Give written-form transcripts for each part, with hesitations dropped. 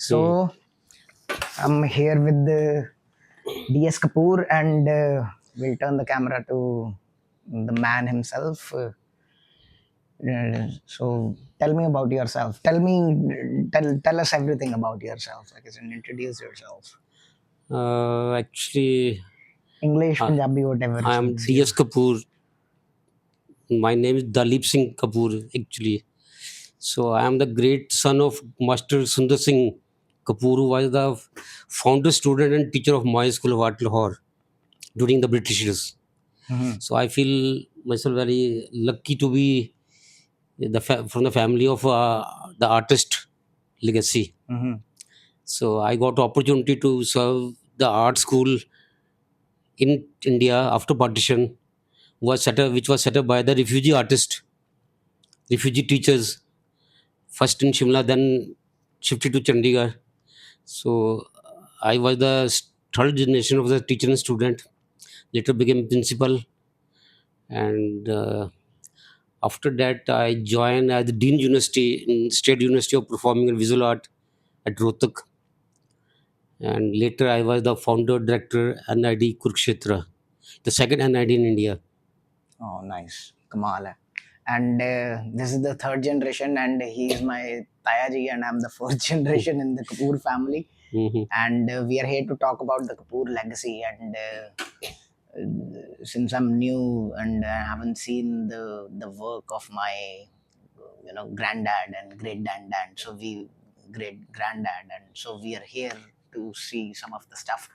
Hmm. So I'm here with D.S. Kapoor, and we'll turn the camera to the man himself. So tell me about yourself. Tell us everything about yourself. Like, and introduce yourself. Actually, English, uh, Punjabi, whatever I am suits you. D.S. Kapoor. My name is Dalip Singh Kapoor, actually. So I am the great son of Master Sundar Singh Kapoor, who was the founder, student, and teacher of my school of art, Lahore, during the Britishers. Mhm. So I feel myself very lucky to be from the family of the artist legacy. Mhm. So I got opportunity to serve the art school in India after partition, which was set up by the refugee teachers, first in Shimla, then shifted to Chandigarh. So I was the third generation of the teacher and student. Later became principal, and after that I joined at the Dean University in State University of Performing and Visual Art at Rohtak, and later I was the founder director NID Kurukshetra, the second NID in India. Oh, nice. Kamal hai. And this is the third generation, and he is my Tayaji, and I'm the fourth generation in the Kapoor family. Hmm. And we are here to talk about the Kapoor legacy. And since I'm new and I haven't seen the work of my granddad and great granddad, so we great granddad, and so we are here to see some of the stuff.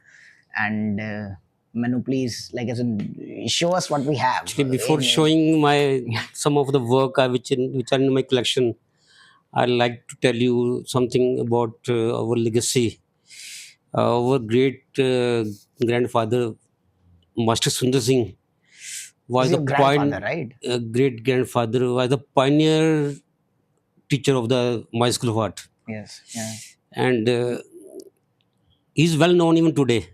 And Manu, please, like I said, show us what we have. Actually, before showing my some of the work which are in my collection, I'd like to tell you something about our legacy. Our great grandfather, Master Sundar Singh, This was is the your grandfather, right? great grandfather, was the pioneer teacher of the my school of art, Yes. Yeah. and he's well known even today.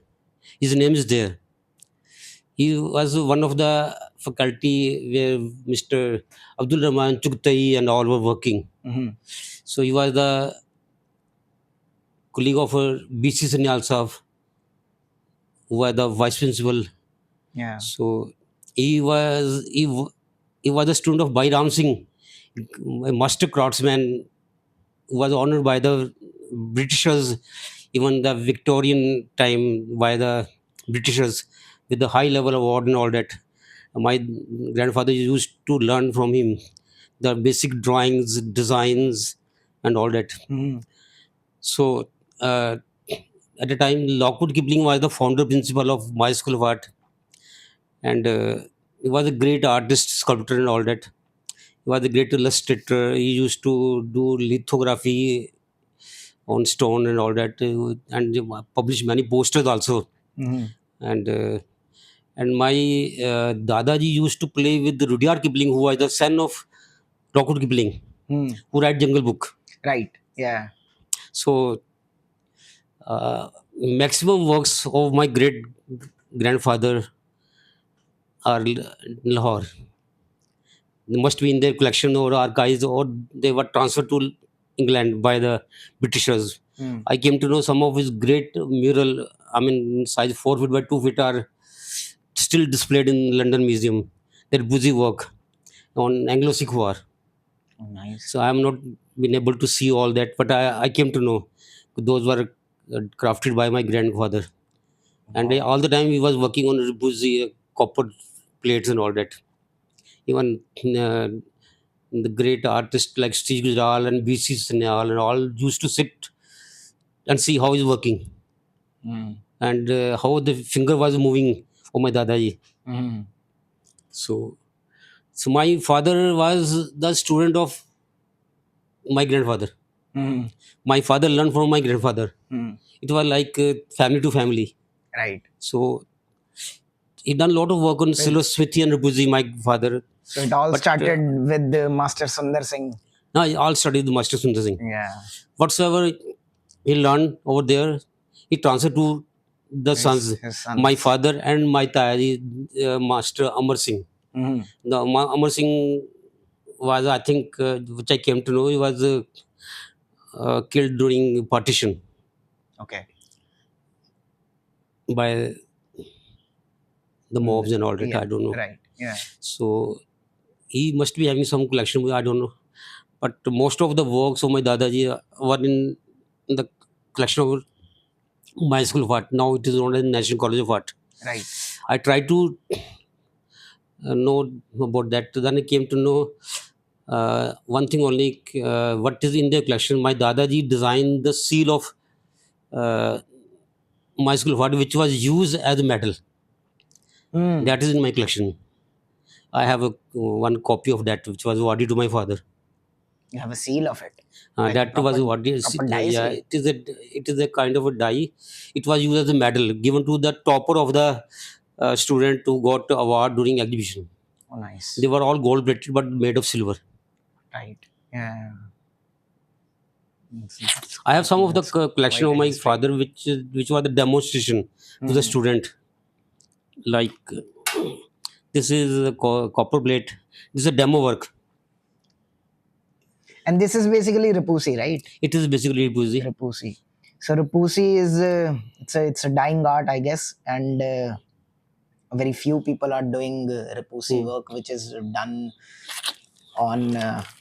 His name is there. He was one of the faculty where Mr. Abdul Rahman Chugtai and all were working. Hmm. So he was the colleague of BC Sanyal Saab, who was the vice principal. Yeah. So he was a student of Bhai Ram Singh, a master craftsman who was honored by the Britishers, even the Victorian time by the Britishers with the high level award and all that. My grandfather used to learn from him the basic drawings, designs, and all that. Hmm. So at the time, Lockwood Kipling was the founder principal of my school of art, and he was a great artist, sculptor, and all that. He was a great illustrator. He used to do lithography on stone and all that, and published many posters also. Hmm. And my Dadaji used to play with Rudyard Kipling, who was the son of Lockwood Kipling, Hmm. who write Jungle Book. Right. Yeah. So maximum works of my great grandfather are in Lahore. They must be in their collection or archives, or they were transferred to England by the Britishers. Hmm. I came to know some of his great mural, I mean, size 4 feet by 2 feet, are still displayed in London Museum. Their busy work on Anglo-Sikh War. Oh, nice. So I am not been able to see all that, but I came to know those were crafted by my grandfather. And Wow. all the time he was working on Ribuzi, copper plates and all that. Even the great artists like Steve Gujral and B.C. Sanyal and all used to sit and see how he's working Hmm. and how the finger was moving of my Dadaji. Hmm. So, so my father was the student of my grandfather. Hmm. My father learned from my grandfather. Hmm. It was like family to family. Right. So he done a lot of work on So, silversmithy and Ribuzi, my father. so it all But started with Master Sundar Singh. now he all studied the Master Sundar Singh. Yeah. Whatsoever he learned over there, he transferred to the sons, His my sons. father and my Tayari, Master Amar Singh. Hmm. Amar Singh was, I think, which I came to know, he was killed during partition Okay. by the Mm, mobs and all that. yeah. I don't know. Right. Yeah. So he must be having some collection. I don't know. But most of the works of my Dadaji were in the collection of my school of art. Now it is known as National College of Art. Right. I tried to know about that. Then I came to know one thing only. What is in the collection? My Dadaji designed the seal of uh, my school of art, which was used as a medal. Mm. That is in my collection. I have a one copy of that, which was awarded to my father. You have a seal of it, like a That was awarded. proper die Yeah, seal. it is a kind of a die. It was used as a medal given to the topper of the student who got award during exhibition. Oh, nice. They were all gold plated but made of silver. Right. Yeah. I have some of the That's collection quite of a my history. father, which was the demonstration to the Mhm. student. Like this is a copper plate. This is a demo work. And this is basically Rapusi, right? It is basically Puzi. Rapusi. So Rapusi is it's a dying art, I guess, and very few people are doing Rapusi Hmm. work, which is done on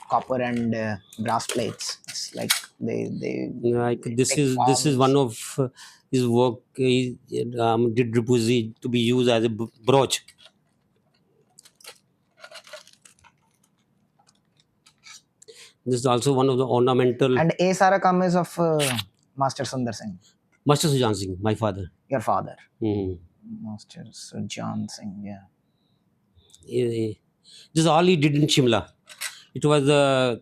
copper and brass plates. It's like Like they this take is this is forms. one of his work. He did Puzi to be used as a brooch. This is also one of the ornamental. And A Sara Kam is of Master Sundar Singh, Master Sujan Singh, my father. your father. Hmm. Master Sujan Singh, yeah. This is all he did in Shimla. It was a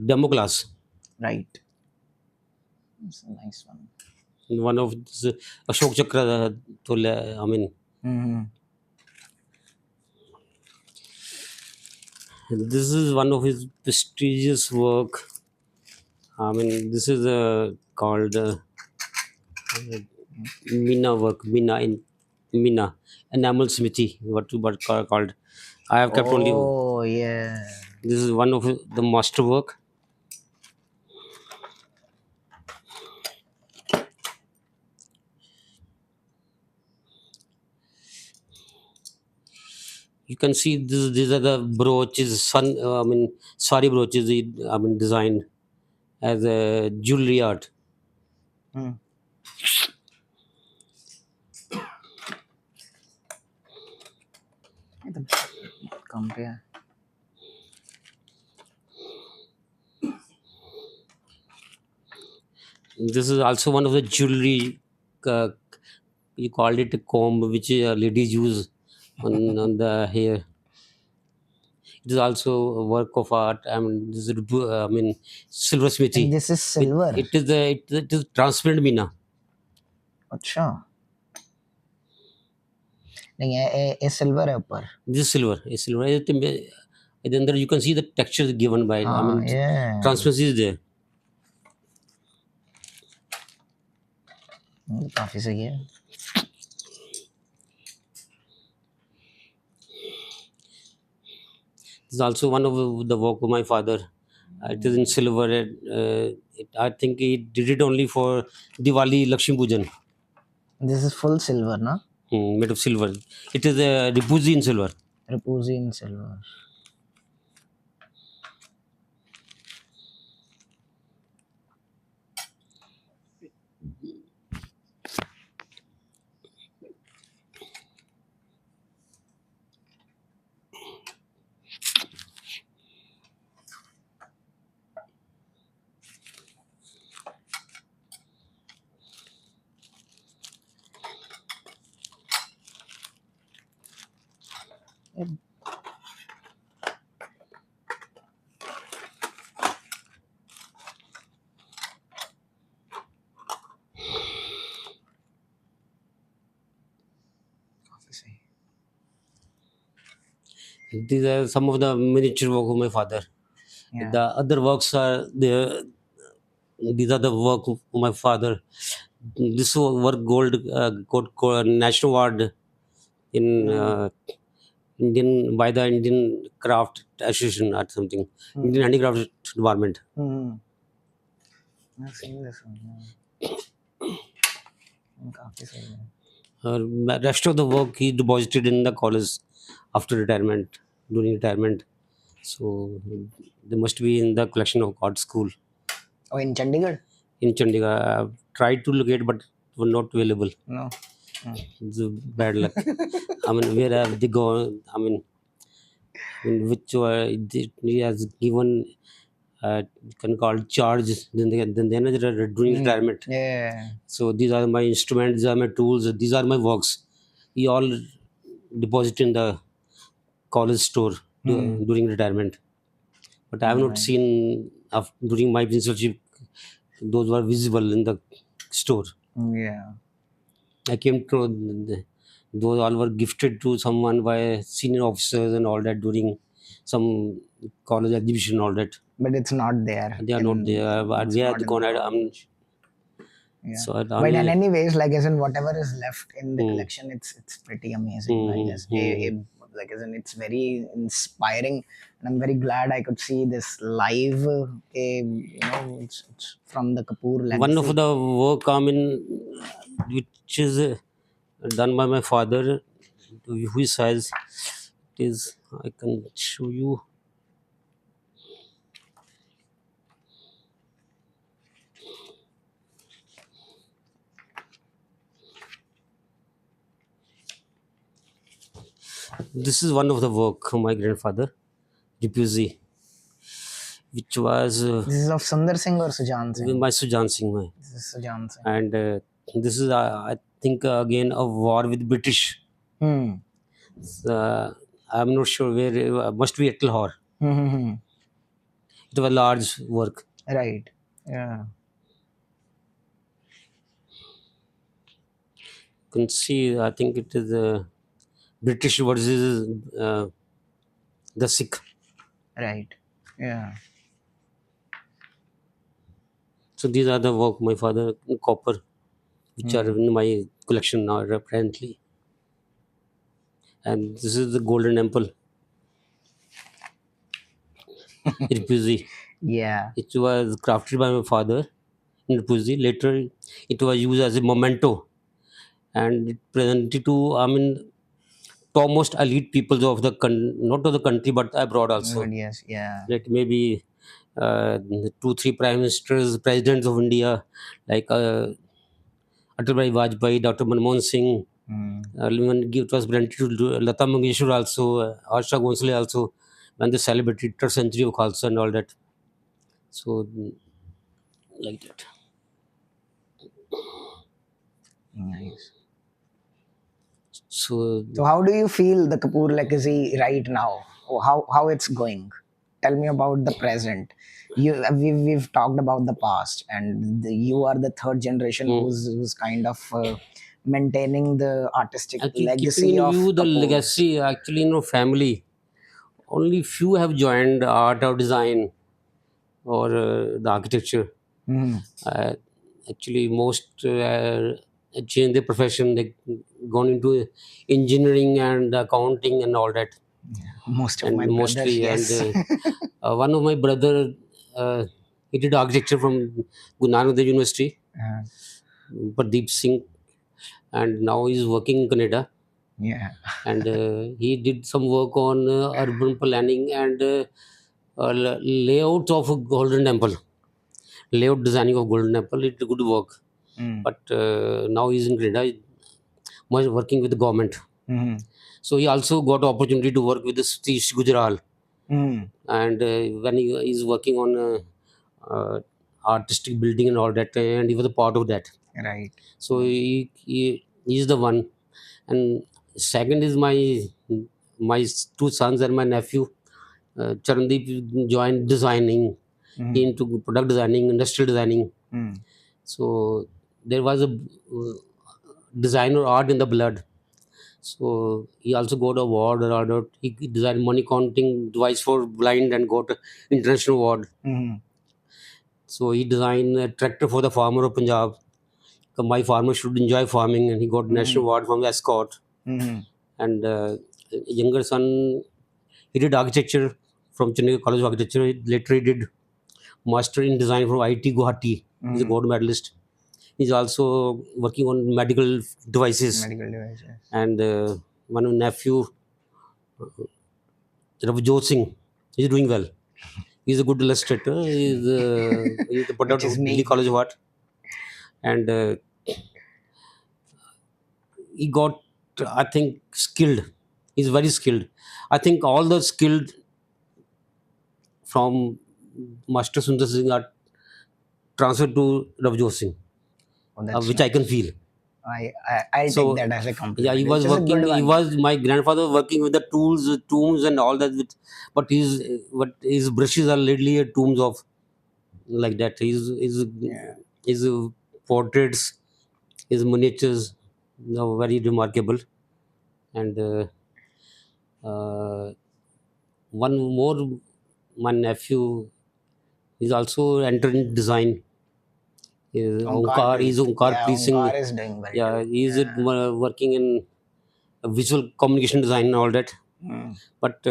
demo class. Right. It's a nice one. One of this, Ashok Chakra. I mean, Hmm. this is one of his prestigious work. I mean, this is called Mina work. Mina in Mina enamel smithy. Called. I have kept only. Oh, yeah. This is one of the master work. You can see this. These are the brooches. I mean, sorry brooches. I mean, designed as a jewelry art. Mm. Compare. This is also one of the jewelry. Uh, you called it a comb, which ladies use on the hair. It is also a work of art. I mean, this is, I mean, And silversmithy. this is It, silver. it is transparent mina. अच्छा नहीं ये silver है ऊपर This is silver. It's silver. At the under you can see the texture given by. I हाँ mean, ये transparency is there. काफी सही है This is also one of the work of my father. It is in silver. I think he did it only for Diwali Lakshmi Pujan. this is full silver ना Made of silver. It is a Ripuzi in silver. Repusi in silver ये काफी सही These are some of the miniature work of my father. yeah The other works are there. These are the work of my father. This work got national award in mm. Indian by the Indian Craft Association or something, Hmm. Indian Handicraft Department. Hmm. I've seen this one. काफी सही है. Rest of the work he deposited in the college after retirement, during retirement. So they must be in the collection of art school Oh, in Chandigarh? in Chandigarh. I've tried to locate, but were not available. No. Hmm. It's a bad luck. I mean, where have they gone? I mean, in which he has given can call charge. Then they are doing Hmm. retirement. Yeah. So these are my instruments. These are my tools. These are my works. He all deposit in the college store Hmm. during retirement. But I have not Nice. seen during my principalship those were visible in the store. Yeah. I came to those all were gifted to someone by senior officers and all that during some college exhibition and all that. But it's not there They are not there. it's We not had in the gone. college. Yeah. So I But in only. any ways, like as in whatever is left in the Hmm, collection, it's pretty amazing. Like hmm, as hmm. like as in it's very inspiring, and I'm very glad I could see this live. It's from the Kapoor One of legacy. the work, I mean, which is done by my father, who says it is. I can show you. This is one of the work of my grandfather, Repusi, which was This is of Sundar Singh or Sujan Singh. my Sujan Singh. This is Sujan Singh. And this is, I think, again a war with British. Hmm. I'm not sure where. Must be at Lahore. Hmm. Hmm, hmm. It was a large work. Right. Yeah. You can see. I think it is British versus the Sikh. Right. Yeah. So these are the work my father copper, which are Hmm. in my collection now apparently. And this is the golden temple, Repusi. Yeah. It was crafted by my father in Repusi. Later, it was used as a memento, and it presented to, I mean, topmost elite people of the not of the country but abroad But also. yes. Yeah. Like maybe two, three prime ministers, presidents of India, like Atal Vajpayee, Dr. Manmohan Singh. Hmm. Even it was granted to Lata Mangeshwar also, Asha Ghosale also, when they celebrated third century of Khalsa and all that. So, like that. Nice. So, So how do you feel the Kapoor legacy right now? Or how it's going? Tell me about the present. We've talked about the past, and you are the third generation mm, who's kind of maintaining the artistic actually, keeping legacy in of view the Kapoors. legacy, actually, family, only few have joined art or design or the architecture. Hmm. Uh, Actually, most changed their profession. They gone into engineering and accounting and all that, Most of my and brothers, mostly and yes. one of my brother, uh, he did architecture from Guru Nanak Dev University, Uh, Deep Singh, and now he's working in Canada. yeah. And he did some work on urban planning and layout of a Golden Temple, layout designing of Golden Temple. It's good work, Mm. but now he's in Canada, much working with the government. Hmm. So he also got opportunity to work with the Satish Gujaral, Mm. and when he is working on artistic building and all that, and he was a part of that. Right. So he is the one. And second is my two sons and my nephew. Charandeep joined designing, Mm. into product designing, industrial designing. Mm. So there was a designer art in the blood. So he also got award or order. He designed money counting device for blind and got a international award. Mm. So he designed a tractor for the farmer of Punjab. My farmer should enjoy farming, and he got national Mm. award from the Escort. Mm. And younger son, he did architecture from Chandigarh College of Architecture. Later, he did master in design from IIT Guwahati. He's a Mm. gold medalist. He's also working on medical devices. Medical devices. And one nephew, Ravjot Singh, he's doing well. He's a good illustrator. He's the product Which is of Delhi me. College of Art. And he got, I think, skilled. He's very skilled. I think all the skilled from Master Sundar Singh are transferred to Ravjot Singh, Oh, that's which I can nice. feel. I'll take So that as a yeah, he compliment, was which is a working. good He one. was my grandfather was working with the tools, tombs, and all that. But his brushes are literally tombs of like that. Yeah. His portraits, his miniatures, very remarkable. And uh, one more, my nephew is also entering design. Omkar Omkar, too. he's Omkar Yeah, Preesing. Omkar is doing well Yeah, too. he's Yeah. working in visual communication design and all that. Mm. But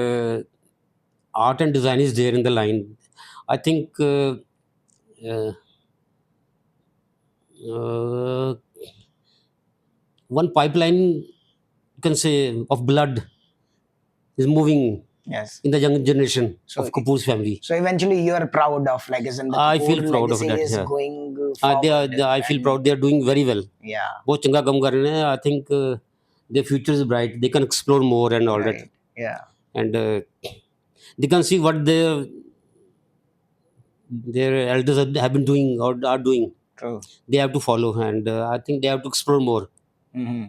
art and design is there in the line. I think uh, uh, one pipeline, you can say, of blood is moving Yes. in the young generation So of Kapoor's family. so eventually you are proud of, like, isn't the I Kapoor feel proud of legacy that. is Yeah, going they forward, are, I feel and proud. They are doing very well. yeah, बहुत चंगा काम कर रहे हैं. I think their future is bright. They can explore more and all that. right. Yeah. And they can see what their elders have been doing or are doing. True. They have to follow, and I think they have to explore more. Mm-hmm.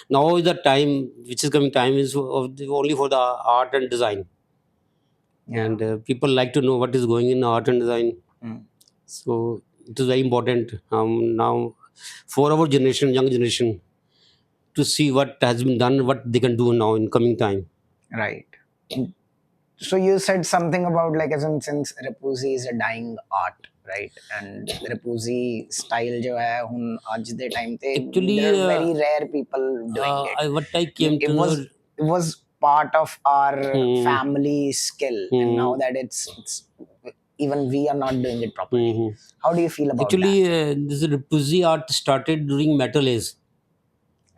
Now is the time, which is coming time, is only for the art and design, Yeah. and people like to know what is going in art and design. Mm. So it is very important now for our generation, young generation, to see what has been done, what they can do now in coming time. Right. So you said something about, like, as in, since Raposi is a dying art, right? And Raposi style jo hai, hun aaj de time te, there Actually, are very rare people doing it. what I came It to know. was part of our Hmm, family skill, and now hmm, that it's even we are not doing it hmm, properly. hmm. How do you feel about Actually, that? this Pussy art started during metal age.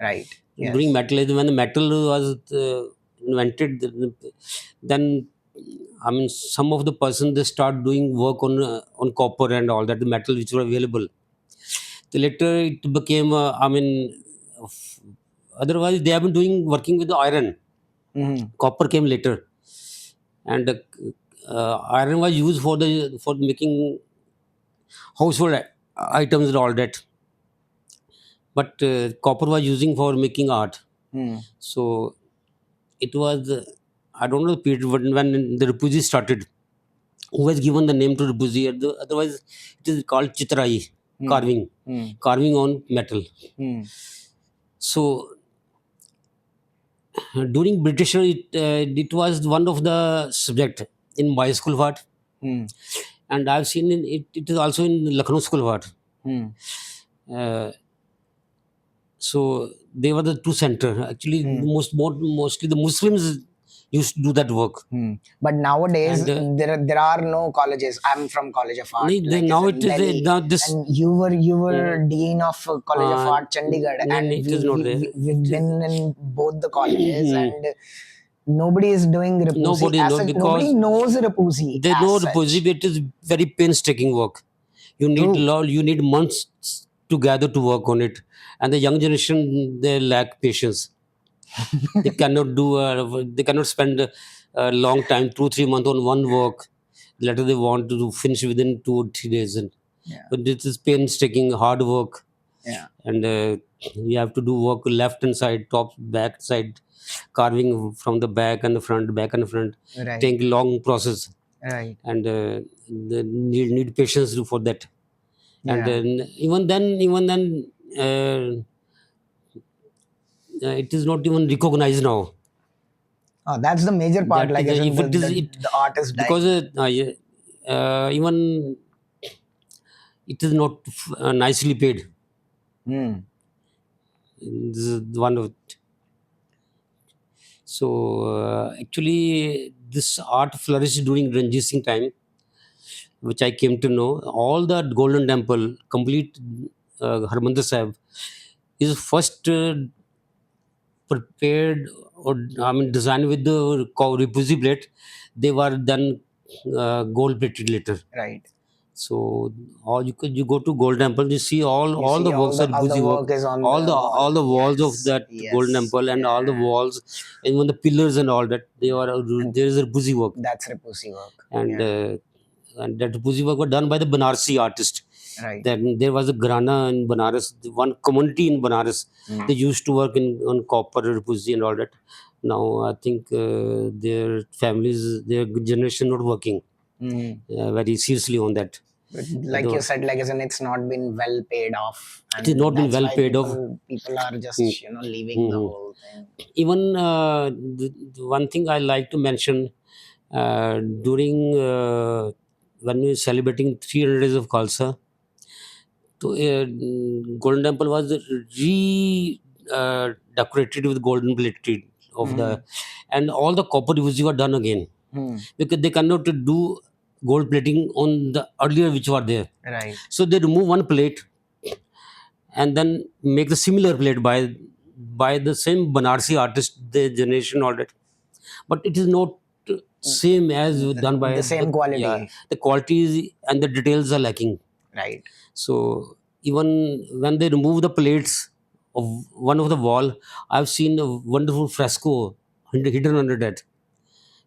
Right. During Yes. metal age, when the metal was invented, then I mean, some of the person they start doing work on copper and all that, the metal which were available. So later it became, I mean, f- otherwise they have been doing working with the iron. Mm-hmm. Copper came later, and iron was used for making household items and all that. But copper was using for making art. Mm. So it was, I don't know the period when the Ripuji started. Who has given the name to Ripuji? Otherwise, it is called Chitrai, Mm. carving, Mm. carving on metal. Mm. So during British, it was one of the subject in my school of art, Mm. and I've seen it is also in Lucknow School of Art. Mm. Uh, so they were the two center. Actually, Mm. mostly the Muslims used to do that work, Hmm. But nowadays and there are no colleges. I'm from College of Art, like, is now in it is Delhi, now this. and you were Mm, dean of College of Art Chandigarh, no, and it is not there. we've It is, been in both the colleges, and nobody is doing Raposi nobody as know, such. Nobody because knows Raposi they as know such. repository. It is very painstaking work. True. You need months together to work on it, and the young generation, they lack patience. They cannot do. They cannot spend a long time, 2 3 months on one work. Later they want to finish within 2 or 3 days, and Yeah. but this is painstaking, hard work, Yeah. and you have to do work left and side, top, back side, carving from the back and the front, back and the front. Right. Take long process, Right. and they need patience for that. And Yeah. even then, uh, it is not even recognized now. Oh, that's the major part. That Like, is, isn't if the it is it, the art is because dying. yeah, even it is not nicely paid. Hmm. This is one of. So actually this art flourished during Ranjit Singh time, which I came to know. All the Golden Temple, complete Harmandir Sahib, is first prepared, or I mean designed with the repusi plate. They were then gold plated later. Right. So all you go to Gold Temple, you see You all the see works are all the Buzi work, work is on the wall. all the walls of Yes, that Golden yes, Temple and all the yeah. walls, and even the pillars and all that, they are And there is a Buzi work. that's Repusi work. and Yeah, uh, and that Buzi work was done by the Banarsi artist. right. Then there was a Grana in Banaras, one community in Banaras. They Mm. used to work in on copper, Buzi, and all that. Now I think their families, their generation, not working Mm. very seriously on that. But They like you don't- said, like isn't it's not been well paid off, It has and not been that's well why paid off. people are Mm, just leaving the mhm. whole thing. Even the one thing I like to mention, during when we celebrating 300 days of Khalsa, to Golden Temple was decorated with golden plated of Mm-hmm. the, and all the copper uses were done again, Hmm. because they cannot do gold plating on the earlier which were there. Right. So they remove one plate and then make the similar plate by the same Banarsi artist, the generation all that. But it is not same as done by The the, same yeah, quality. the qualities and the details are lacking. Right. So even when they remove the plates of one of the wall, I've seen a wonderful fresco hidden under that,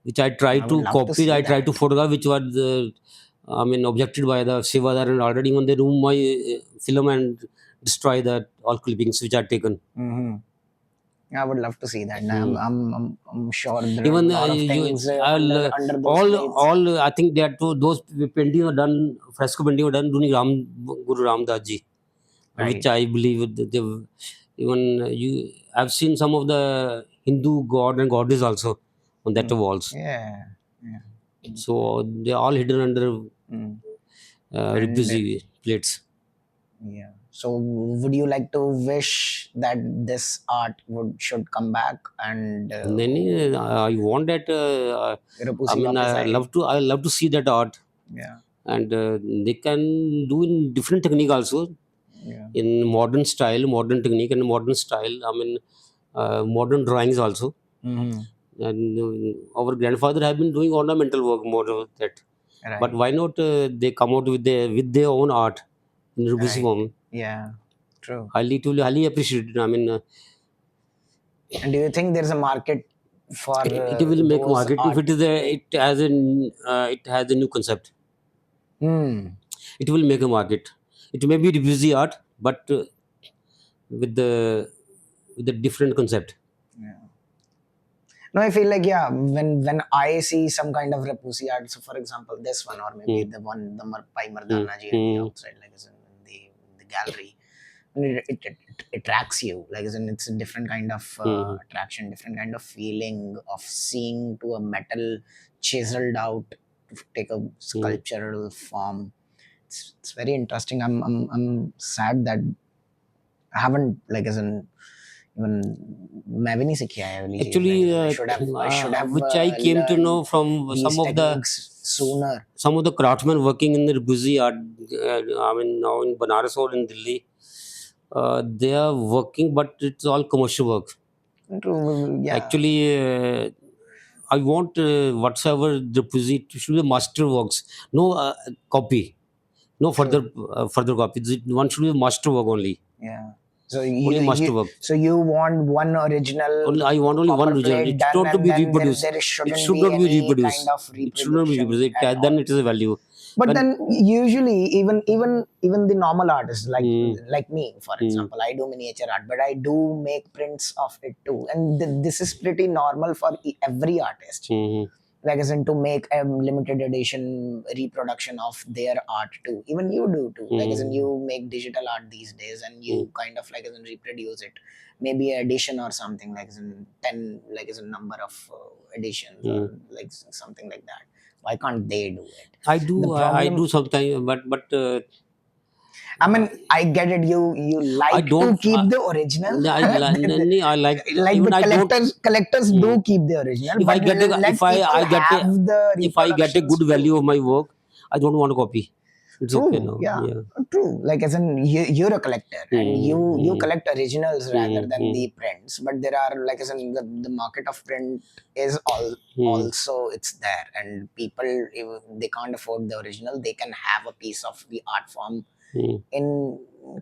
which I I tried would to love to copy, see I tried to that. photograph, which was I mean objected by the Sevadar, and already when they remove my film and destroy that all clippings which are taken. Hmm. I would love to see that. And Hmm. I'm sure there are a Even lot of things I'll, under those plates. all I think that those painting are done, fresco painting are done during Guru Ramdas ji, which Right. I believe that they even you. I've seen some of the Hindu god and goddess also on that Mm. walls. Yeah. Yeah. So they're all hidden under Mm. And repusi plates. yeah. So would you like to wish that this art would should come back and Then I want that. I Repusi mean, वापस आए? I love to see that art, Yeah. and they can do in different technique also, Yeah. in modern style, modern technique, and modern style. I mean, modern drawings also. Mm-hmm. And our grandfather have been doing ornamental work more of that. But Right. why not they come out with their own art in repusi Right. form? Yeah. True. Highly appreciated. I mean, And do you think there's a market for it will make those market if art? it is a it has a new concept. Hmm. It will make a market. It may be refusi art, but with the different concept. Yeah. No, I feel like yeah, when I see some kind of Rapusi art, so for example, this one or maybe Mm, the one the Pai mm, Mardana ji at the mm, outside, like is in the gallery, and it attracts you, like is in it's a different kind of mm, attraction, different kind of feeling of seeing to a metal chiseled out to take a mm. sculptural form. It's very interesting. I'm sad that I haven't like as in even मैं भी नहीं सीखी है ये वाली चीज like Actually, I should have which I came to learned know from these techniques sooner. some of the craftsmen working in the refusi art. I mean, now in Banaras or in Delhi, they are working, but it's all commercial work. Yeah, Actually, I want whatsoever the refusi should be master works, no copy, no true. further copies. One should be master work only, Yeah. So only master work. you want one original Only I want only one copper original. plate It's done, not to and be then reproduced. there It shouldn't should be not be any kind reproduced. of It should not be reproduction reproduced. at Then all. it is a value. But When then usually even the normal artists mm, like me, for mm, example, I do miniature art, but I do make prints of it too, and this is pretty normal for every artist, mm, like as in to make a limited edition reproduction of their art too. Even you do too, like as in mm, you make digital art these days and mm, you kind of like as in reproduce it, maybe edition or something like as in 10 like as a number of editions mm. or like something like that. Why can't they do it? I The do. I problem, do sometimes, but I Uh, mean, I get it. You I like to don't. keep the original. I like Like even the I don't. collectors Hmm. do keep the original, If but I get a let people have the if I get a good reproductions too. value of my work, I don't want to copy. It's okay True, now. yeah, Yeah. true. Like as in you're a collector and you Hmm. collect originals rather Hmm. than Hmm. the prints. But there are, like as in the market of print is Hmm. also it's there, and people, if they can't afford the original, they can have a piece of the art form Hmm. in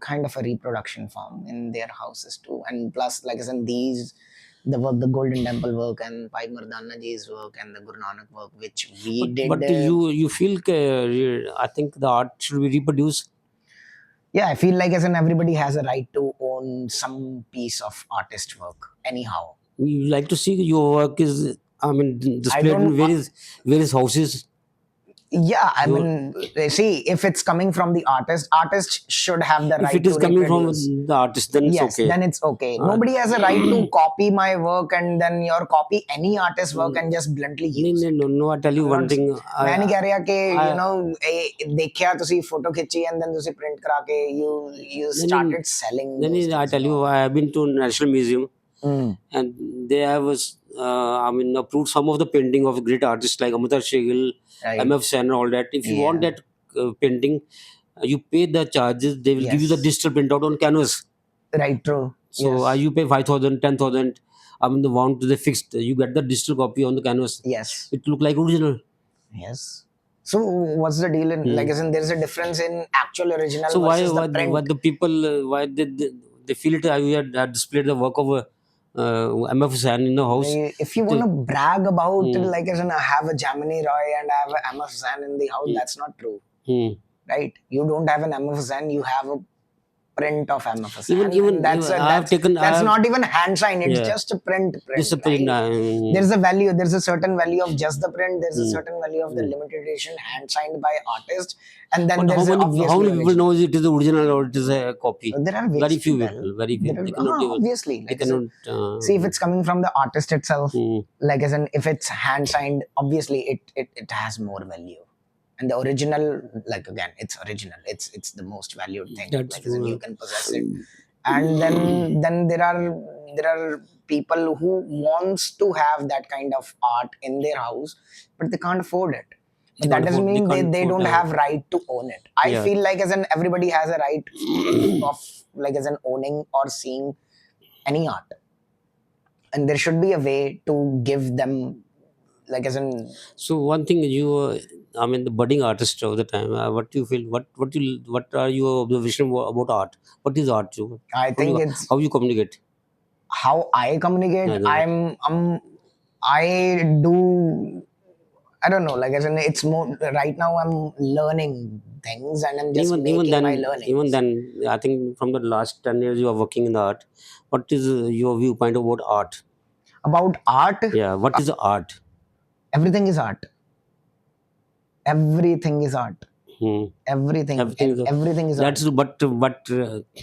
kind of a reproduction form in their houses too. And plus, like I said, these the work, the Golden Temple work, and Bhai Mardana Ji's work, and the Guru Nanak work, which we did. But you feel I think the art should be reproduced. Yeah, I feel like as in everybody has a right to own some piece of artist work. Anyhow, You like to see your work is, I mean, I displayed don't. in various houses. Yeah, I You mean, see, if it's coming from the artist, artist should have the If it right is to coming reproduce. from the artist, then it's Yes, okay. then it's okay. Uh, Nobody has a right to copy my work and then your copy any artist work and just bluntly no, use no, it. no, no. I tell you I'm one not. thing. मैं नहीं कह रहा कि I, देखिया तुसी photo खिंची and then तुसी print करा के you no, no, started selling no, those no, I things. tell No. you, I have been to National Museum, Mm, and they have, I mean, approved some of the painting of great artists like Amitabh Shehgal, right. M.F. Sen, and all that. If you want Yeah. that painting, you pay the charges. They will give you the Yes. digital printout on canvas. Right. True. So Yes. you pay 5,000, 10,000. I mean, the amount they fixed. You get the digital copy on the canvas. Yes. It look like original. Yes. So what's the deal in, like, Hmm. isn't there's a difference in actual So original versus the why print? the people why they feel it? We had displayed the work of MF San in the house. If you want They, to brag about, hmm, like, as in I have a Jamini Roy and I have a MF Zan in the house, hmm, that's not true, hmm. right? You don't have an MF Zan, you have a print of Even MFSN, and even I have taken I that's have not even hand sign. It's yeah just a print, discipline. right? There's a value. There's a certain value of just the print. There's a certain value of the Hmm. limited edition hand signed by artist, and then But there's a how obviously many people original. knows it is the original or it is a copy? There are ways Very to few tell. people. Very few. There are They cannot even. obviously, They like I said, cannot. see if it's coming from the artist itself. Hmm. Like as in if it's hand signed, obviously it has more value. And the original, like again, it's original. It's the most valued thing. That's Like as in you true. can possess it, and then there are people who wants to have that kind of art in their house, but they can't afford it. They But can't that doesn't afford. They mean can't they afford. don't have right to own it. I Yeah. feel like as in everybody has a right of, like as in owning or seeing any art, and there should be a way to give them, like as in, So one thing I mean, the budding artist of the time. What do you feel? What are your observation about art? What is art? I How think you it's how you communicate? how I communicate. The art. I do. I don't know. Like as in, it's more right now. I'm learning things, and I'm just making my Even learnings then, I think from the last 10 years you are working in the art. What is your viewpoint about art? about art. Yeah, what is art? Everything is art. Everything is art. Hmm. Everything Everything and is everything is art. that's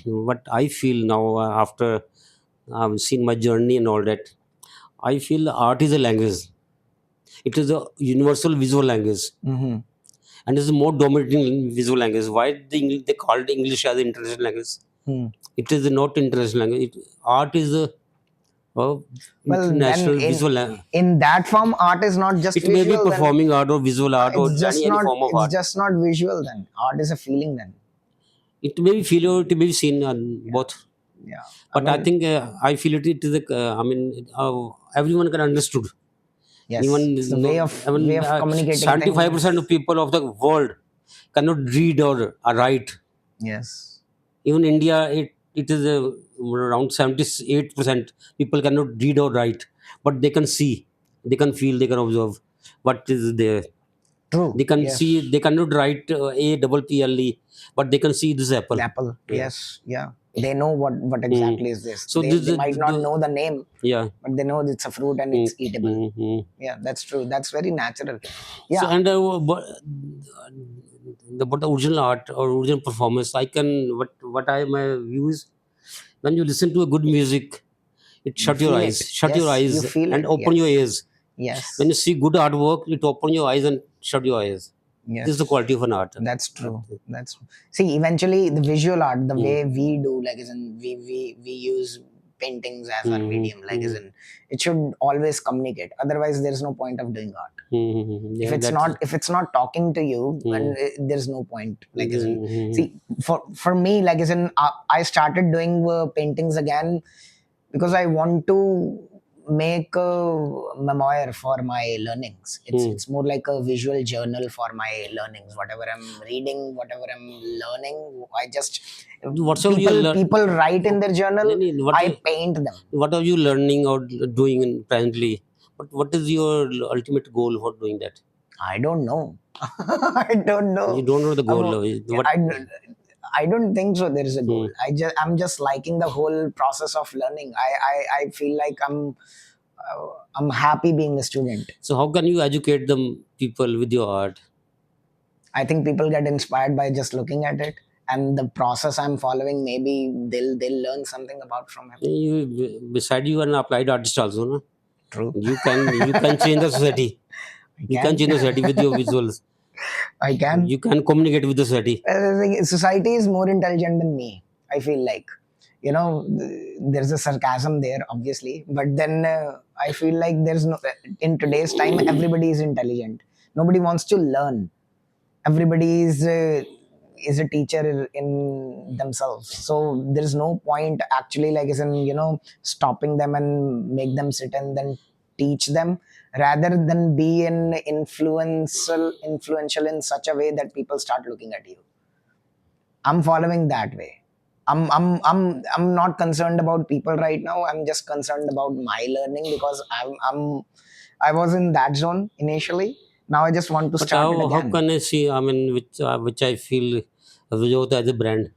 what I feel now after seen my journey and all that. I feel art is a language. It is a universal visual language, Hmm. and is a more dominating visual language. Why they called English as an international language? Hmm. It is not international language. Art is a Well, then international visual language. in that form, art is not just It may be visual. Then performing art or visual art or any form of it's art. just not visual. Then art is a feeling. Then It may be feel or it may be seen on yeah, both. yeah. I But I mean, think I feel it is I mean everyone can understood. yes, Even it's the I way mean of communicating 75% of things. people of the world cannot read or write. Yes. Even India, it is around 78% people cannot read or write, but they can see, they can feel, they can observe what is there. True. They can see, Yes. they cannot write A double P L E, but they can see this apple. Apple. Yeah. Yes. Yeah. They know what Mm. exactly is this. So They might not know the name, yeah. but they know it's a fruit and Mm, it's eatable. mm, mm. Yeah, that's true. That's very natural. So Yeah. and about the original art or original performance, I can what I my views when you listen to a good music, it You feel it. shut your Yes. You eyes feel and it. open your Yes. ears. When you Yes. see good artwork, it open your eyes and shut your eyes. This is the Yes, quality of an art. that's true. That's true. See, eventually, the visual art, the Hmm. way we do, like, as in we use paintings as our Hmm. medium, like, as Hmm. in it should always communicate. Otherwise, there's no point of doing art. Yeah, that's. If it's not talking to you, Hmm. then there's no point. Like, as in, Hmm. see, for me, like, as in, I started doing paintings again because I want to make a memoir for my learnings. Hmm. It's more like a visual journal for my learnings. Whatever I'm reading, whatever I'm learning, I just Whatsoever you learn. people write in their No, journal. no, I paint them. what are you learning or doing presently? What is your ultimate goal for doing that? I don't know. I don't You know. don't know the goal. I'm- What? I, I don't think so. There is a goal. Hmm. I'm just liking the whole process of learning. I feel like I'm happy being a student. So how can you educate them people with your art? I think people get inspired by just looking at it, and the process I'm following. Maybe they'll learn something about from him. Beside you are an applied artist also, no? True. You can change the society. I You can can. change the society with your visuals. I can. You can communicate with the society. Society is more intelligent than me. I feel like, there's a sarcasm there, obviously, but then I feel like there's no. In today's time, everybody is intelligent. Nobody wants to learn. Everybody is a teacher in themselves, so there's no point actually, like, as in, stopping them and make them sit and then teach them, rather than be an influential in such a way that people start looking at you. I'm following that way. I'm not concerned about people right now. I'm just concerned about my learning, because I was in that zone initially. Now I just want to But start it how again. can I see? I mean, which I feel Vijota as a brand.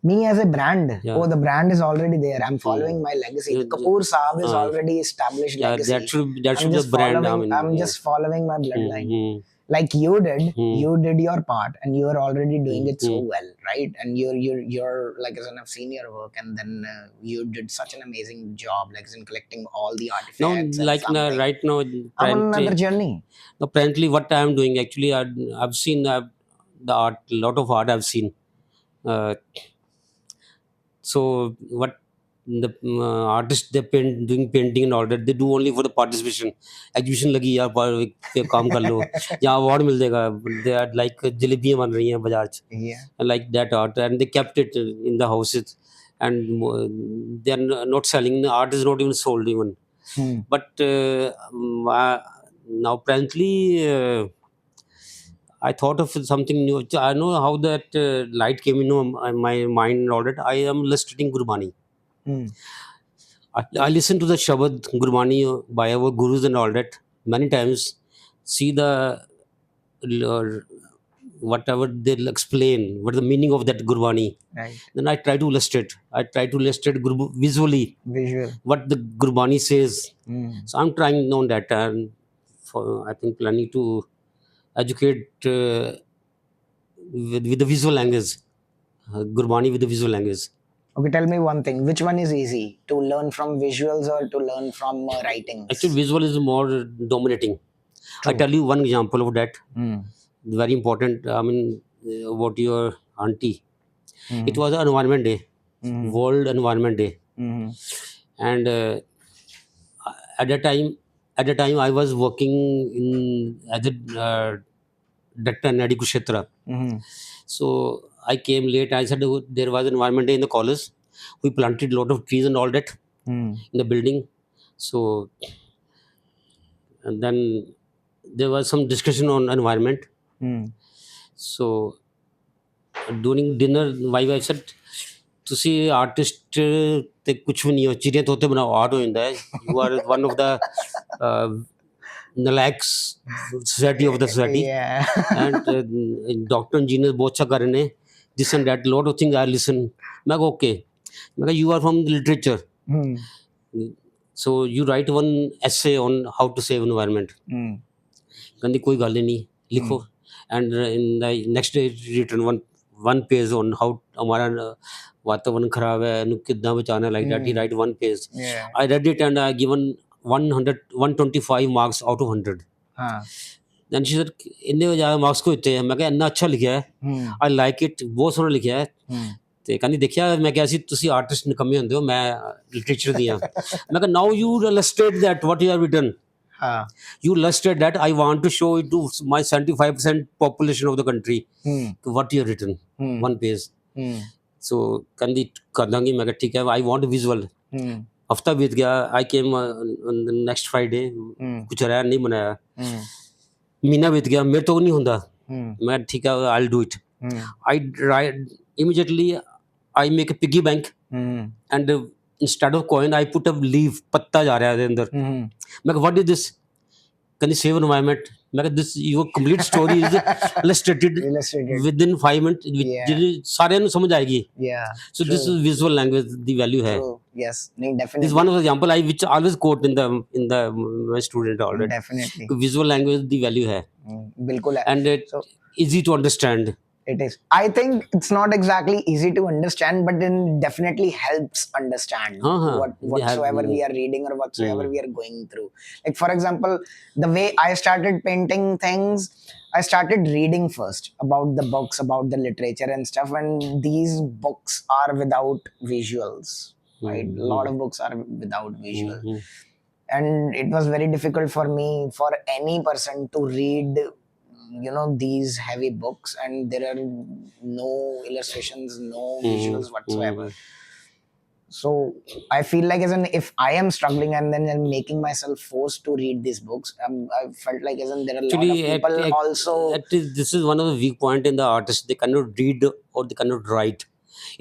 Me as a brand, Yeah. oh, the brand is already there. I'm Hmm. following my legacy. The You- Kapoor Saab is uh, already established yeah, that legacy. should be the brand. I mean, I'm yeah. just following my Hmm. bloodline. Hmm. Like Hmm. you did your part, and you are already doing Hmm. it so Hmm. well, right? And you're like, as I've seen your work, and then you did such an amazing job, like, as in collecting all the Now, artifacts and like now, something. right now, I'm on another apparently, journey. what I am doing actually, I've seen the art, lot of art I've seen. Uh, so what the artists they paint doing painting and all that they do only for the participation. Exhibition लगी यार पे काम कर लो यहाँ award मिल जाएगा. They are like जलेबियाँ बन रही हैं बाजार च. Yeah. Like that art and they kept it in the houses and they are not selling. The art is not even sold even. Hmm. But now apparently I thought of something new. I know how that light came into my mind and all that. I am illustrating Gurbani. Hmm. I listen to the Shabad Gurbani by our gurus and all that many times. See the uh, whatever they'll explain, what the meaning of that Gurbani. Right. Then I try to illustrate. I try to illustrate visually Visual. what the Gurbani says. Hmm. So I'm trying on that and I think planning to educate with the visual language. Gurbani with the visual language. Okay, tell me one thing. Which one is easy to learn from, visuals or to learn from Actually, writings? visual is more dominating. I True. tell you one example of that. Hmm. Very important. I mean, about your auntie. It Hmm. was an environment day, Hmm. World Environment Day, Hmm. and at that time, I was working in as a director in Kurukshetra. Hmm. So I came late. I said "Oh, there was environment day in the college. We planted a lot of trees and all that Hmm. in the building. So and then there was some discussion on environment. Hmm. So during dinner, my wife said, "ਤੁਸੀਂ artist ਤੇ ਕੁਛ ਵੀ ਨਹੀਂ ਹੋ ਚਿੜੀਆਂ ਤੋਤੇ ਬਣਾਓ art ਹੋ ਜਾਂਦਾ ਹੈ you are one of the uh, nalax society of the society Yeah. and doctor engineer ਬਹੁਤ ਅੱਛਾ ਕਰ ਰਹੇ ਨੇ this and that lot of things I listen ਮੈਂ ਕਿਹਾ okay ਮੈਂ ਕਿਹਾ you are from the literature Hmm. so you write one essay on how to save environment Hmm. ਕਹਿੰਦੀ ਕੋਈ ਗੱਲ ਹੀ ਨਹੀਂ Hmm. ਲਿਖੋ and in the next day written one page on how हमारा वातावरण खराब है ਇਹਨੂੰ ਕਿੱਦਾਂ ਬਚਾਉਣਾ like that he Hmm. write one page. Yeah. I read it and I given 100 125 marks out of 100. Huh. then she said ਇੰਨੇ ਜ਼ਿਆਦਾ marks ਕੋ ਦਿੱਤੇ ਹੈ? ਮੈਂ ਕਿਹਾ ਇੰਨਾ ਅੱਛਾ ਲਿਖਿਆ ਹੈ, Hmm. I like it, ਬਹੁਤ ਸੋਹਣਾ ਲਿਖਿਆ ਹੈ। Hmm. ਤੇ ਕਹਿੰਦੀ ਦੇਖਿਆ, ਮੈਂ ਕਿਹਾ ਸੀ ਤੁਸੀਂ ਆਰਟਿਸਟ ਨਿਕੰਮੇ ਹੁੰਦੇ ਹੋ, ਮੈਂ ਲਿਟਰੇਚਰ ਦੀ ਹਾਂ। ਮੈਂ ਕਿਹਾ now you illustrate that what you have written, Ah. you illustrate that, I want to show it to my 75% population of the country Hmm. what you have written, Hmm. one page। Hmm. so ਕਹਿੰਦੀ ਕਰ ਦਾਂਗੀ। ਮੈਂ ਕਿਹਾ ਠੀਕ ਹੈ, I want visual। Hmm. ਹਫਤਾ ਬੀਤ ਗਿਆ, I came next Friday, Hmm. ਕੁਛ ਰਹਿ ਨਹੀਂ ਬਣਾਇਆ। Hmm. ਮਹੀਨਾ ਬੀਤ ਗਿਆ, ਮੇਰੇ ਤੋਂ ਨਹੀਂ ਹੁੰਦਾ। Hmm. ਮੈਂ ਠੀਕ ਹੈ, I'll do it। Hmm. I write immediately, I make a piggy bank Hmm. and instead of coin I put a leaf, ਪੱਤਾ ਜਾ ਰਿਹਾ ਇਹਦੇ ਅੰਦਰ। Hmm. ਮੈਂ ਕਿਹਾ what is this? ਕਹਿੰਦੀ save environment। ਮੈਂ ਕਿਹਾ this your complete story is illustrated Illustrated. within 5 minutes, Yeah. ਜਿਹੜੀ ਸਾਰਿਆਂ ਨੂੰ ਸਮਝ ਆਏਗੀ। Yeah. So this True. is visual language the value ਹੈ। True. Yes. No, This definitely. is one of the example I which always quote in the my student already। Definitely. visual language the value ਹੈ बिल्कुल है. and it So easy to understand। it is. I think it's not exactly easy to understand, but then definitely helps understand Uh-huh. whatsoever we are reading or whatsoever we are going through. Like for example, the way I started painting things, I started reading first about the books, about the literature and stuff, and these books are without visuals, right? A lot of books are without visual. And it was very difficult for me, for any person to read, you know, these heavy books, and there are no illustrations, no visuals whatsoever. So I feel like as in if I am struggling and then I'm making myself forced to read these books, I felt like as in there are a lot of Actually, people also. this is one of the weak point in the artist. They cannot read or they cannot write.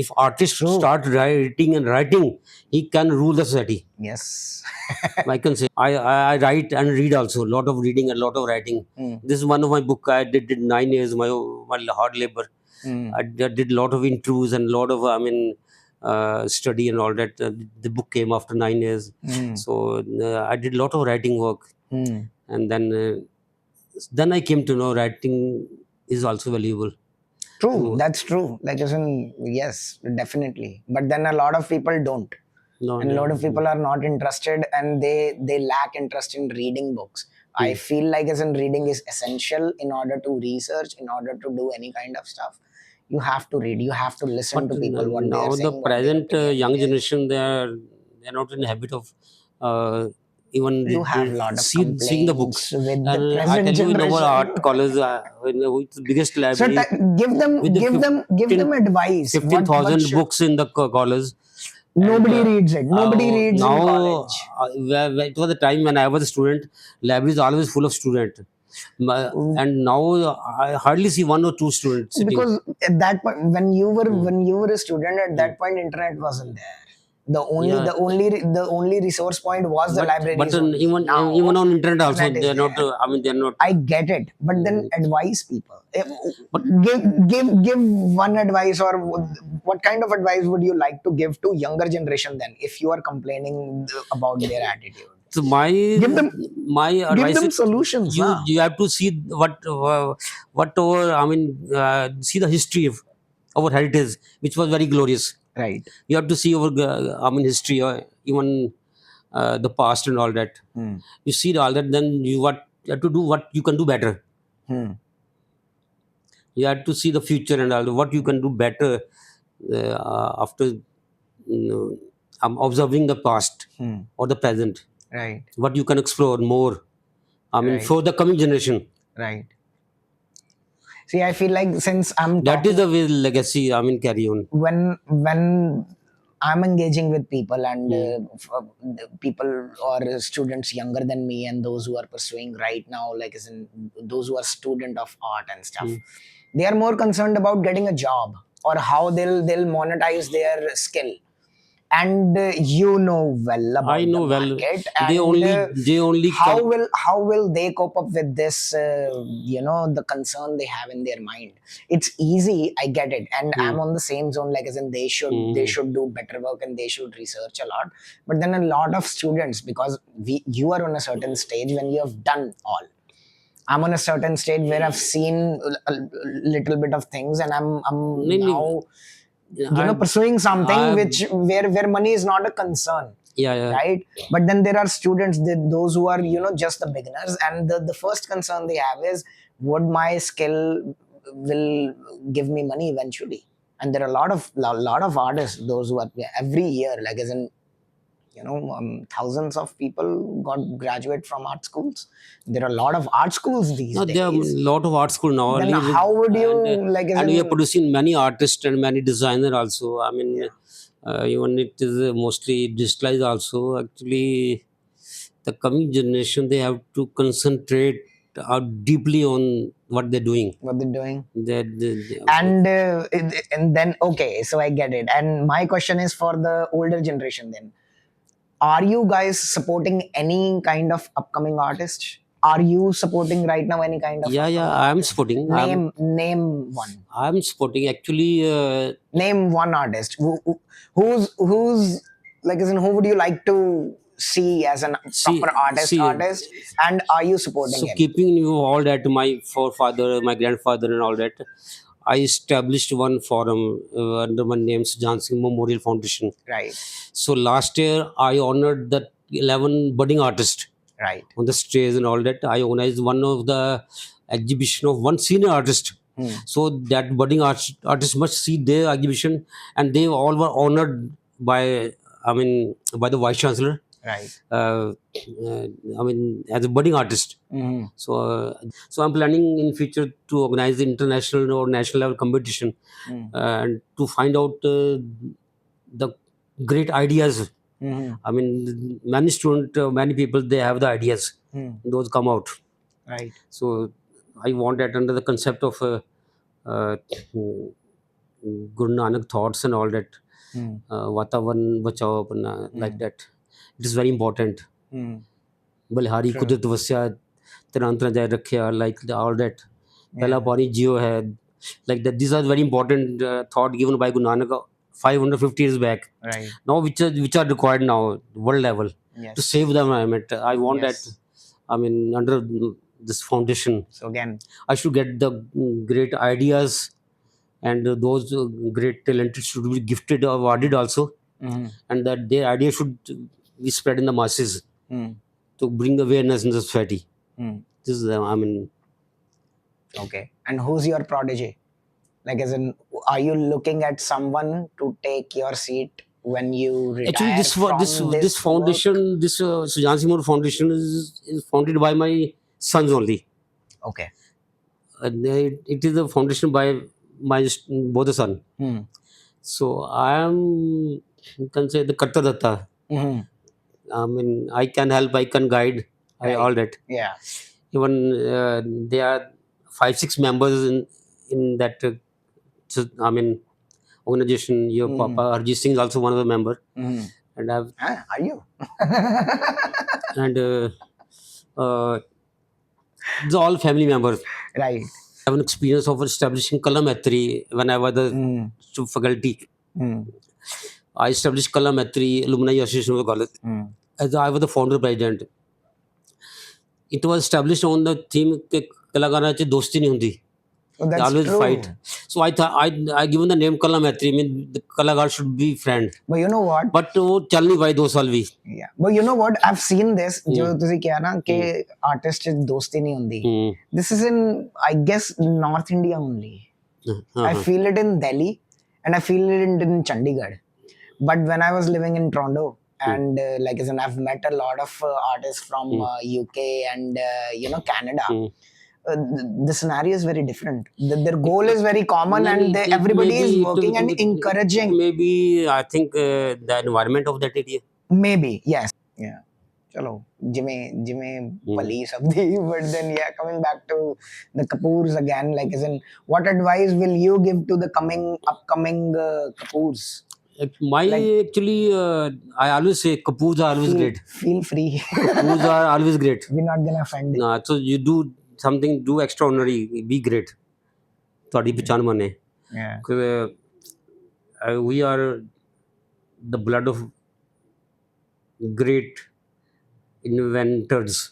If artists True. start writing and writing, he can rule the society। Yes. I can say I write and read also, a lot of reading and a lot of writing। This is one of my book I did 9 years, my hard labor। I did a lot of interviews and a lot of study and all that। The book came after 9 years। So I did a lot of writing work, and then I came to know writing is also valuable। True, that's true. Like as in, yes, definitely. But then a lot of people don't. No, And a no, lot of people are not interested, and they lack interest in reading books. I feel like as in reading is essential in order to research, in order to do any kind of stuff. You have to read, you have to listen But to people, what they now are the saying, what their present opinion young is. generation, they're not in the habit of even You have a lot of seeing the books। complaints with the And I present tell you, in our generation. art college, with the biggest So library give them with the give them advice. 15,000 should- books in the college। Nobody reads it. Nobody reads now, in college. it was the time when I was a student, library is always full of students। And now I hardly see one or two students sitting। Because at that point, when you were a student, at that point internet wasn't there. Yeah. The only resource point was the libraries But only. Now, even on internet also, internet is they're not there. I mean, they're not I get it, but then advise people. Give one advice, or what kind of advice would you like to give to younger generation then, if you are complaining about their attitude? So my advice them is solutions, you na? you have to see what our see the history of our heritage, which was very glorious। Right. You have to see our history, or even the past and all that। You see all that, then you have to do what you can do better। You have to see the future and all what you can do better after observing the past or the present, Right. what you can explore more, Right. for the coming generation। Right. See, I feel like since I'm That is the way legacy carry on। when I'm engaging with people, and people or students younger than me, and those who are pursuing right now, like as in those who are student of art and stuff, they are more concerned about getting a job or how they'll monetize their skill. And you know well about I know the well, market, they and only how will they cope up with this, the concern they have in their mind. It's easy, I get it, and I'm on the same zone, like as in they should do better work and they should research a lot. But then a lot of students, because you are on a certain stage when you have done all. I'm on a certain stage where I've seen a little bit of things, and I'm No, now pursuing something where money is not a concern. Yeah, yeah. right? But then there are students, those who are, just the beginners, and the first concern they have is, would my skill will give me money eventually? And there are a lot of artists, those who are every year, like as in, thousands of people got graduate from art schools. There are a lot of art schools these Now there are a days. lot of art school now, Then earlier, how would you, like as and we are in, producing many artists and many designer also. I yeah, mean, even it is mostly digitalized also. Actually, the coming generation, they have to concentrate deeply on what they're doing. what they're doing? That And then, okay, so I get it. And my question is for the older generation then, are you guys supporting any kind of upcoming artist? Are you supporting right now any kind of yeah, yeah. upcoming I'm artist? supporting. Name one. I'm supporting. Actually, Name one artist who's like, as in, who would you like to see as a proper artist, and are you supporting So him? keeping you all that, my forefather, my grandfather, and all that, I established one forum under my name, Jansing Memorial Foundation. Right, So last year, I honored the 11 budding artists right. on the stage and all that. I organized one of the exhibition of one senior artist. Hmm. So that budding artist must see their exhibition, and they all were honored by, I mean, by the vice chancellor. Right. I mean, as a budding artist. Hmm. So I'm planning in future to organize the international or national level competition, Hmm. and to find out the great ideas. Hmm. I mean, many student, many people, they have the ideas. Hmm. Those come out. Right. So I want that under the concept of uh, Guru Nanak thoughts and all that. Hmm. Vatavan bachao apna, like Hmm. that. It is very important. Hmm. बलिहारी True. कुदरत वस्या तरांतरा जाय रखिया, like all that. पहला Yeah. पानी जियो है, like that. These are very important thought given by Guru Nanak 550 years back. Right. Now which are required now world level to Yes. save the environment. I want that. Yes. I mean, under this foundation, So again, I should get the great ideas, and those great talented should be gifted or awarded also, hmm, and that their idea should be spread in the masses hmm, to bring awareness in the society. hmm. This is, I mean, Okay. And who's your prodigy? Like, as in, are you looking at someone to take your seat when you actually retire from this this work? foundation, this Sujan Seymour Foundation is founded by my sons only. Okay. It is a foundation by my both the son. Hmm. So I am, you can say, the Kattadatta. Hmm. I mean, I can help, I can guide, Right. all that. Yeah. Even there are 5 6 members in that. I mean, organization. Your Hmm. Papa Arjit Singh is also one of the member, Hmm. and I've Are you? and uh, it's all family members. Right. I have an experience of establishing Kalametri when I was the Hmm. faculty. Hmm. I established Kalametri Alumni Association of the college Hmm. as I was the founder president. It was established on the theme कि कलाकारांची दोस्ती नहीं होती. Oh, They that's always fight. true. So I thought I given the name Kala Maitri. I mean, the Kalagar should be friend. But you know what? But वो चल नहीं पाई 2 साल भी. Yeah. But you know what? I've seen this. जो हम्म, तुझे क्या ना कि हम्म, artist से दोस्ती नहीं होती. हम्म, This is in, I guess, North India only. हाँ, I हाँ, feel it in Delhi and I feel it in Chandigarh. But when I was living in Toronto, hmm, and like as in, I've met a lot of artists from hmm, UK and Canada. Hmm. The scenario is very different. Their goal is very common, No, and everybody is working and it encouraging. may be, I think, the environment of that area. Maybe, yes. Yeah. Chalo, Jimmy Hmm. police of the but then yeah, coming back to the Kapoors again, like as in, what advice will you give to the upcoming Kapoors? My Like, actually, I always say Kapoors are always great. feel free. Kapoors are always great. We're not gonna offend you. So you do something, do extraordinary, be great. ਤੁਹਾਡੀ ਪਛਾਣ ਬਣੇ. Yeah. Because we are the blood of great inventors.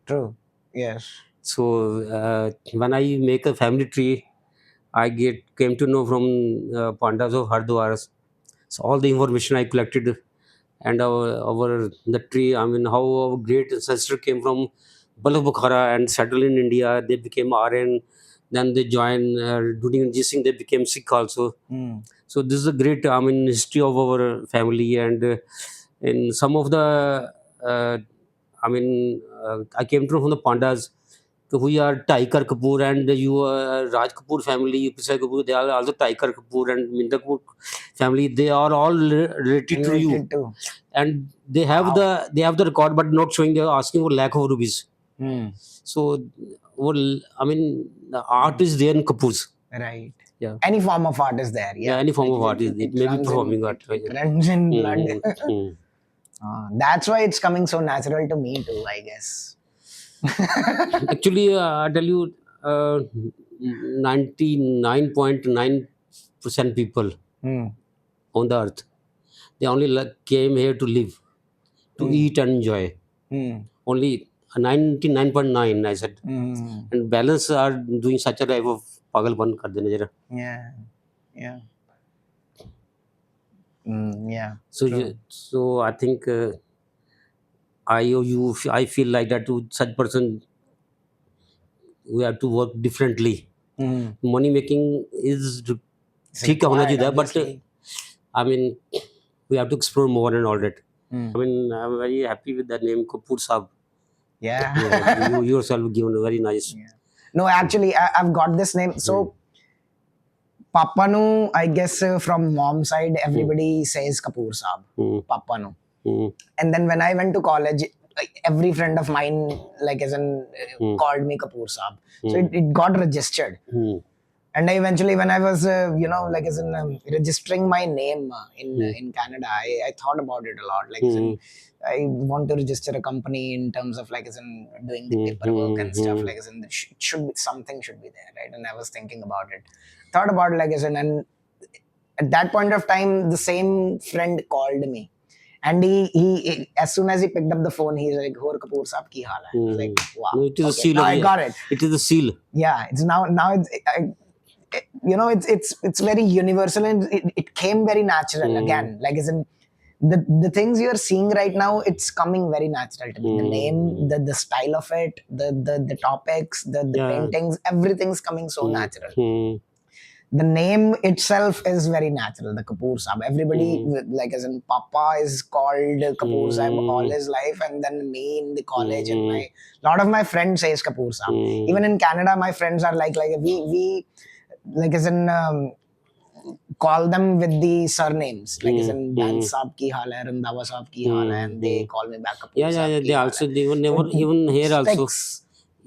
True. Yes. So when I make a family tree, I came to know from Pandas of Hardwars. So all the information I collected and our the tree. I mean, how our great ancestor came from Balakh Bukhara and settled in India. They became Aryan. Then they joined during Ranjit Singh. They became Sikh also. Mm. So this is a great, I mean, history of our family. And in some of the, I came from the Pandas. So we are Tiger Kapoor, and you are Raj Kapoor family, Pisai Kapoor. They are also Tiger Kapoor and Minda Kapoor family. They are all related to you, Related to. and Wow. they have the record, but not showing. They are asking for lakh of rupees. Mm. So, well, I mean, the art is there in Kapoors. Right. Yeah, Any form of art is there. yeah. Yeah. Any form Like of art is it it may be runs in performing art. it Yeah. runs in blood. Mm, mm. That's why it's coming so natural to me too, I guess. Actually, I tell you, 99.9% people Mm. on the earth, they only came here to live, to Mm. eat and enjoy. Mm. Only 99.9, I said. Mm. And balance are doing such a type of pagalpan kar dene jara. Yeah. Yeah. Mm. Yeah. So, True. so I think I feel like that to such person, we have to work differently. Mm. Money making is It's ठीक है होना required, चाहिए, but obviously. I mean, we have to explore more and all that. I Mm. mean, I'm very happy with the name Kapoor Saab. Yeah, Yeah. you yourself given a very nice. Yeah. No, actually, I've got this name. Hmm, So, Papanu, I guess from mom side, hmm, everybody says Kapoor Saab. hmm, Papanu. hmm, And then when I went to college, like, every friend of mine, like, as in, hmm, called me Kapoor Saab. So hmm, it got registered. hmm, And I eventually, when I was, like, as in registering my name hmm, in Canada, I thought about it a lot. Like, as in, hmm, I want to register a company in terms of, like, as in doing the hmm, paperwork hmm, and stuff. hmm. Like, as in, it should be something should be there, right? And I was thinking about it, thought about it, like, as in, and at that point of time, the same friend called me, and he as soon as he picked up the phone, he's like, "Hor Kapoor Saab ki haal hai?" I was like, Hmm. "Wow, No, it is a okay, seal now of I the. got it." It is a seal. Yeah, it's now it's very universal, and it came very natural Hmm, again. Like, as in the things you're seeing right now, it's coming very natural to me. The name, hmm. the style of it, the topics, the Yeah. paintings, everything's coming so Hmm, natural. hmm, The name itself is very natural. The Kapoor Saab. Everybody, hmm, like, as in Papa is called Kapoor Saab all hmm, his life, and then me in the college, and hmm, my lot of my friends says Kapoor Saab. hmm. Even in Canada, my friends are like we like, as in call them with the surnames, like, as Hmm, in Band hmm, Saab ki haal hai, Randawa Saab ki haal hai, hmm, and hmm. they call me back Kapoor Yeah, yeah, Saab yeah. ki They haal hai. also they were So never even it here also. sticks.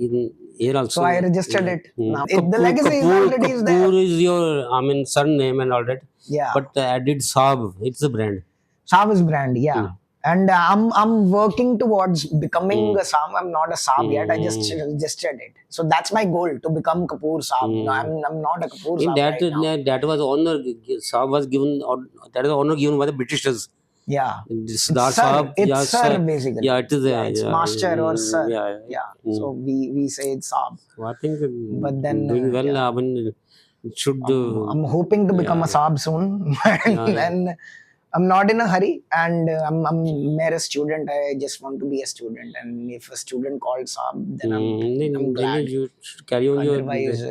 In here So I also. registered Yeah. it. Hmm. Now the legacy is already is there. Kapoor is your, I mean, surname and all that. Yeah. But added Saab, it's a brand. Saab is brand, Hmm. yeah. And I'm working towards becoming Hmm. a Saab. I'm not a Saab yet. I just Hmm. registered it. So that's my goal, to become Kapoor Saab. Hmm. I'm not a Kapoor In Saab that right now. that was honor. Saab was given. That is honor given by the Britishers. Yeah. It's Sardar sir. Saab, It's yeah, sir sir. Yeah, basically. it is. Yeah, it's Yeah, master or sir. yeah. Yeah. Hmm. So we say it's Saab. So I think But then doing well. yeah. I mean, it should. I'm hoping to become a Yeah, Saab soon. yeah, yeah. And I'm not in a hurry, and I'm mere a student. I just want to be a student, and if a student called Saab, then I'm Then glad. you should carry on your Otherwise,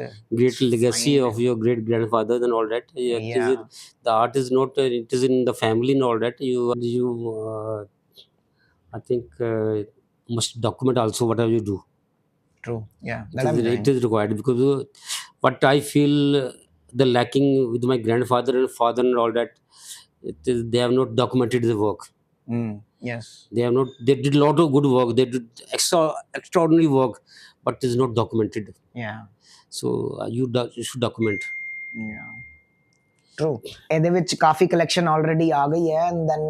great it's legacy fine. of your great grandfather and all that. Yeah, Yeah, the art is not. It is in the family and all that. You I think must document also whatever you do. true. Yeah, It that is I'm it doing. is required because what I feel the lacking with my grandfather and father and all that. They have not documented the work. Mm, yes. They have not. They did a lot of good work. They did extraordinary work, but it is not documented. Yeah, So you should document. yeah. True. ਇਹਦੇ ਵਿੱਚ ਕਾਫੀ collection already ਆ ਗਈ ਹੈ, and then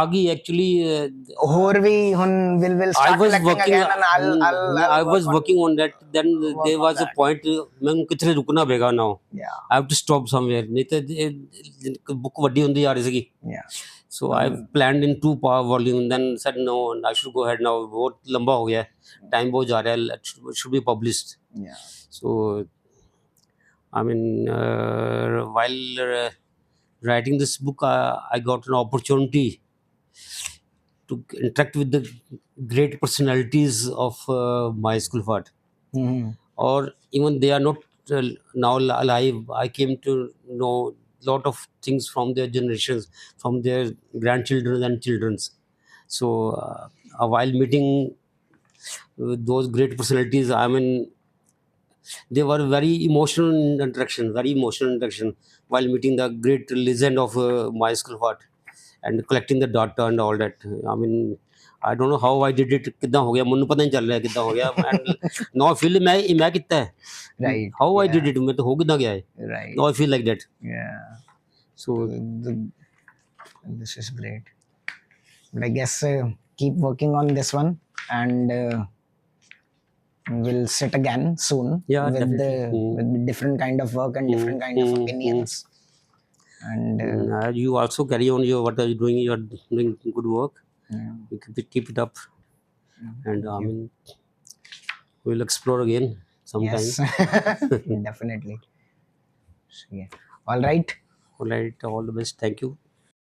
Agi actually, ਹੋਰ ਵੀ ਹੁਣ will I start was collecting working. again, and I'll I work was on working on that. Then there work on was a that. point. मैं कितने रुकना पड़ेगा now. Yeah, I have to stop somewhere. नहीं तो book वड्डी होती जा रही थी. yeah. So I planned in two power volume. Then said no, I should go ahead now. बहुत लंबा हो गया. Time बहुत जा रहा है. Should be published. Yeah. So I mean, while writing this book, I got an opportunity to interact with the great personalities of my school part, Mhm. or even they are not uh, now alive. I came to know lot of things from their generations, from their grandchildren and children's. So while meeting those great personalities, I mean, they were very emotional interaction while meeting the great legend of my school part and collecting the data and all that. I mean, I don't know how I did it. कितना हो गया मुझे पता नहीं चल रहा है कितना हो गया and now I feel मैं कितना है Right. how I Yeah. did it मैं तो हो कितना गया है. Right. Now I feel like that. Yeah. So This is great. But I guess keep working on this one, and we'll sit again soon yeah, with definitely. the with different kind of work and different kind of Mm. opinions. And You also carry on your what are you doing? You are doing good work. yeah, You keep it up, and thank I you. mean, we'll explore again sometime. Yes, definitely. So, yeah. All right. All right, all the best. Thank you.